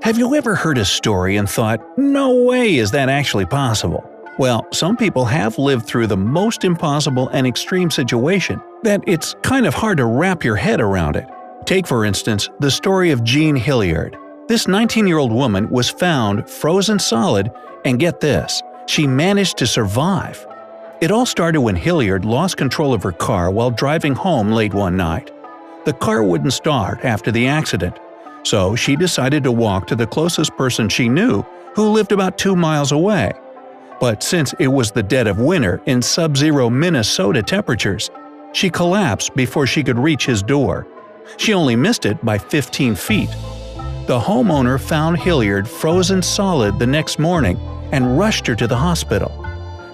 Have you ever heard a story and thought, no way is that actually possible? Well, some people have lived through the most impossible and extreme situation that it's kind of hard to wrap your head around it. Take, for instance, the story of Jean Hilliard. This 19-year-old woman was found frozen solid, and get this, she managed to survive. It all started when Hilliard lost control of her car while driving home late one night. The car wouldn't start after the accident, so she decided to walk to the closest person she knew, who lived about 2 miles away. But since it was the dead of winter in sub-zero Minnesota temperatures, she collapsed before she could reach his door. She only missed it by 15 feet. The homeowner found Hilliard frozen solid the next morning and rushed her to the hospital.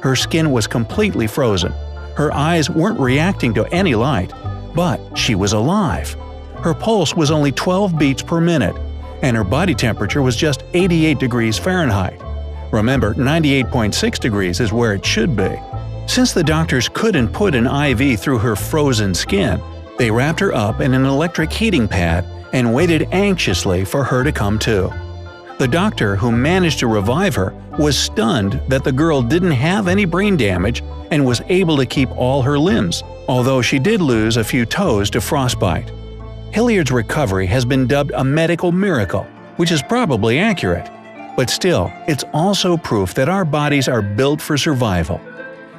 Her skin was completely frozen. Her eyes weren't reacting to any light, but she was alive. Her pulse was only 12 beats per minute, and her body temperature was just 88 degrees Fahrenheit. Remember, 98.6 degrees is where it should be. Since the doctors couldn't put an IV through her frozen skin, they wrapped her up in an electric heating pad and waited anxiously for her to come to. The doctor who managed to revive her was stunned that the girl didn't have any brain damage and was able to keep all her limbs, although she did lose a few toes to frostbite. Hilliard's recovery has been dubbed a medical miracle, which is probably accurate. But still, it's also proof that our bodies are built for survival.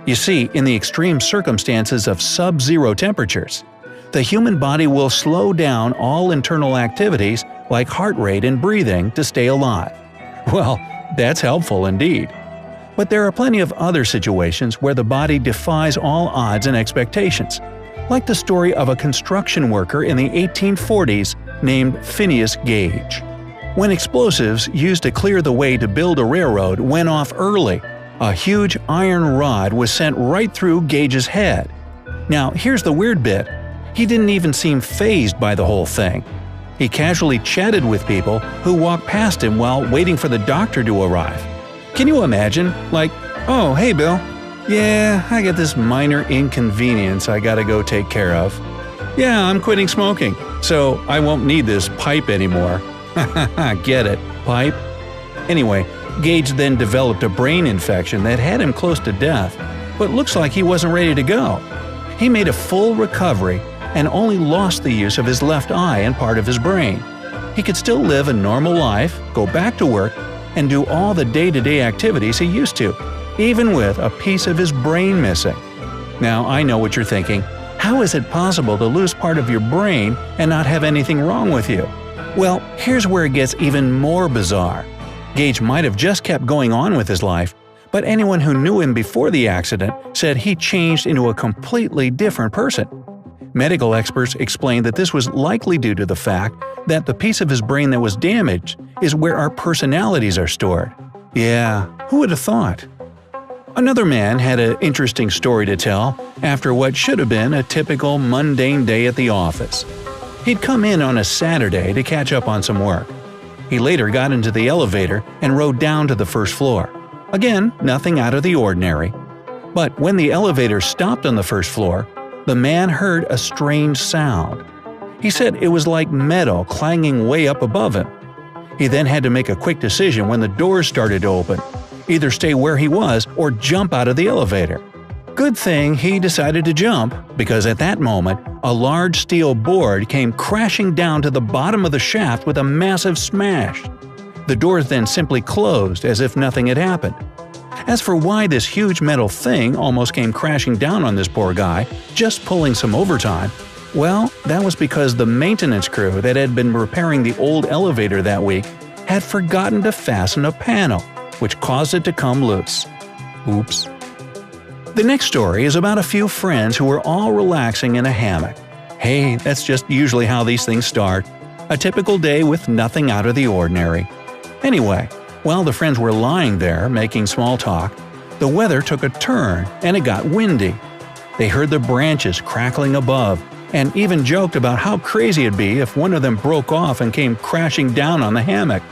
You see, in the extreme circumstances of sub-zero temperatures, the human body will slow down all internal activities like heart rate and breathing to stay alive. Well, that's helpful indeed. But there are plenty of other situations where the body defies all odds and expectations, like the story of a construction worker in the 1840s named Phineas Gage. When explosives used to clear the way to build a railroad went off early, a huge iron rod was sent right through Gage's head. Now, here's the weird bit. He didn't even seem fazed by the whole thing. He casually chatted with people who walked past him while waiting for the doctor to arrive. Can you imagine? Like, "Oh, hey Bill. Yeah, I got this minor inconvenience I gotta go take care of. Yeah, I'm quitting smoking, so I won't need this pipe anymore." Get it, pipe? Anyway, Gage then developed a brain infection that had him close to death, but looks like he wasn't ready to go. He made a full recovery and only lost the use of his left eye and part of his brain. He could still live a normal life, go back to work, and do all the day-to-day activities he used to, even with a piece of his brain missing. Now, I know what you're thinking. How is it possible to lose part of your brain and not have anything wrong with you? Well, here's where it gets even more bizarre. Gage might have just kept going on with his life, but anyone who knew him before the accident said he changed into a completely different person. Medical experts explained that this was likely due to the fact that the piece of his brain that was damaged is where our personalities are stored. Yeah, who would have thought? Another man had an interesting story to tell after what should have been a typical mundane day at the office. He'd come in on a Saturday to catch up on some work. He later got into the elevator and rode down to the first floor. Again, nothing out of the ordinary. But when the elevator stopped on the first floor, the man heard a strange sound. He said it was like metal clanging way up above him. He then had to make a quick decision when the doors started to open. Either stay where he was or jump out of the elevator. Good thing he decided to jump, because at that moment, a large steel board came crashing down to the bottom of the shaft with a massive smash. The doors then simply closed as if nothing had happened. As for why this huge metal thing almost came crashing down on this poor guy, just pulling some overtime, well, that was because the maintenance crew that had been repairing the old elevator that week had forgotten to fasten a panel, which caused it to come loose. Oops. The next story is about a few friends who were all relaxing in a hammock. Hey, that's just usually how these things start. A typical day with nothing out of the ordinary. Anyway, while the friends were lying there making small talk, the weather took a turn and it got windy. They heard the branches crackling above and even joked about how crazy it'd be if one of them broke off and came crashing down on the hammock.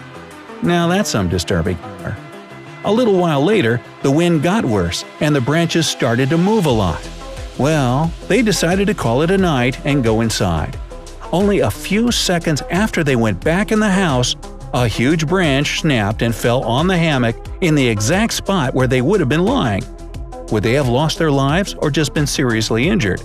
Now that's some disturbing. A little while later, the wind got worse and the branches started to move a lot. Well, they decided to call it a night and go inside. Only a few seconds after they went back in the house, a huge branch snapped and fell on the hammock in the exact spot where they would have been lying. Would they have lost their lives or just been seriously injured?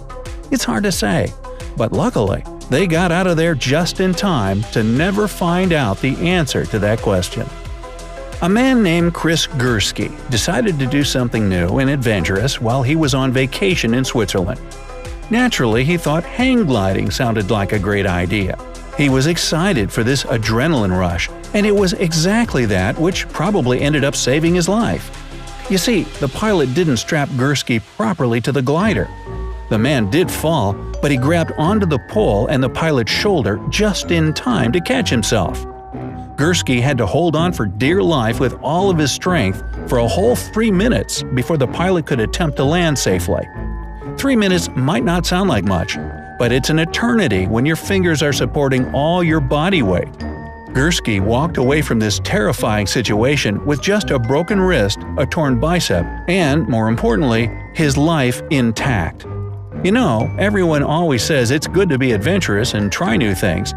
It's hard to say, but luckily, they got out of there just in time to never find out the answer to that question. A man named Chris Gursky decided to do something new and adventurous while he was on vacation in Switzerland. Naturally, he thought hang gliding sounded like a great idea. He was excited for this adrenaline rush, and it was exactly that which probably ended up saving his life. You see, the pilot didn't strap Gursky properly to the glider. The man did fall, but he grabbed onto the pole and the pilot's shoulder just in time to catch himself. Gursky had to hold on for dear life with all of his strength for a whole 3 minutes before the pilot could attempt to land safely. 3 minutes might not sound like much, but it's an eternity when your fingers are supporting all your body weight. Gursky walked away from this terrifying situation with just a broken wrist, a torn bicep, and, more importantly, his life intact. You know, everyone always says it's good to be adventurous and try new things,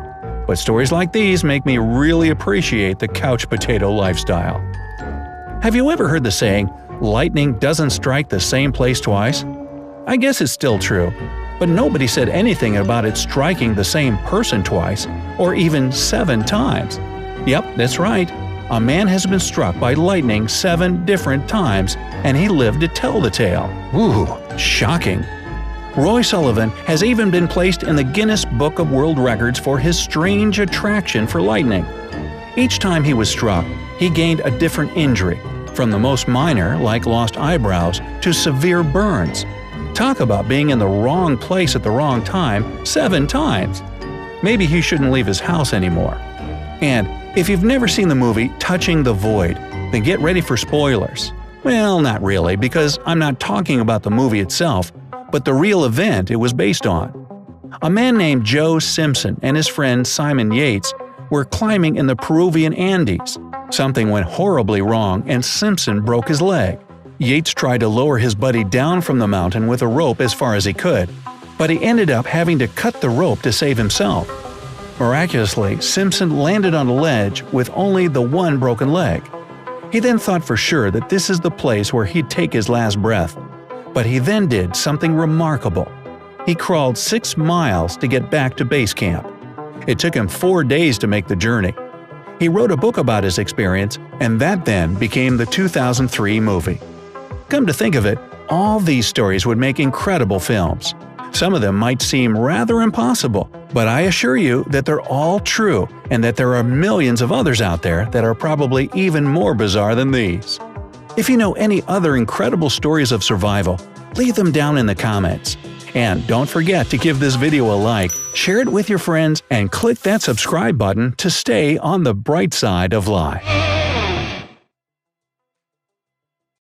but stories like these make me really appreciate the couch potato lifestyle. Have you ever heard the saying, lightning doesn't strike the same place twice? I guess it's still true, but nobody said anything about it striking the same person twice, or even 7 times. Yep, that's right. A man has been struck by lightning 7 different times, and he lived to tell the tale. Ooh, shocking. Roy Sullivan has even been placed in the Guinness Book of World Records for his strange attraction for lightning. Each time he was struck, he gained a different injury, from the most minor, like lost eyebrows, to severe burns. Talk about being in the wrong place at the wrong time 7 times. Maybe he shouldn't leave his house anymore. And if you've never seen the movie Touching the Void, then get ready for spoilers. Well, not really, because I'm not talking about the movie itself, but the real event it was based on. A man named Joe Simpson and his friend Simon Yates were climbing in the Peruvian Andes. Something went horribly wrong and Simpson broke his leg. Yates tried to lower his buddy down from the mountain with a rope as far as he could, but he ended up having to cut the rope to save himself. Miraculously, Simpson landed on a ledge with only the one broken leg. He then thought for sure that this is the place where he'd take his last breath. But he then did something remarkable. He crawled 6 miles to get back to base camp. It took him 4 days to make the journey. He wrote a book about his experience, and that then became the 2003 movie. Come to think of it, all these stories would make incredible films. Some of them might seem rather impossible, but I assure you that they're all true and that there are millions of others out there that are probably even more bizarre than these. If you know any other incredible stories of survival, leave them down in the comments. And don't forget to give this video a like, share it with your friends, and click that subscribe button to stay on the bright side of life.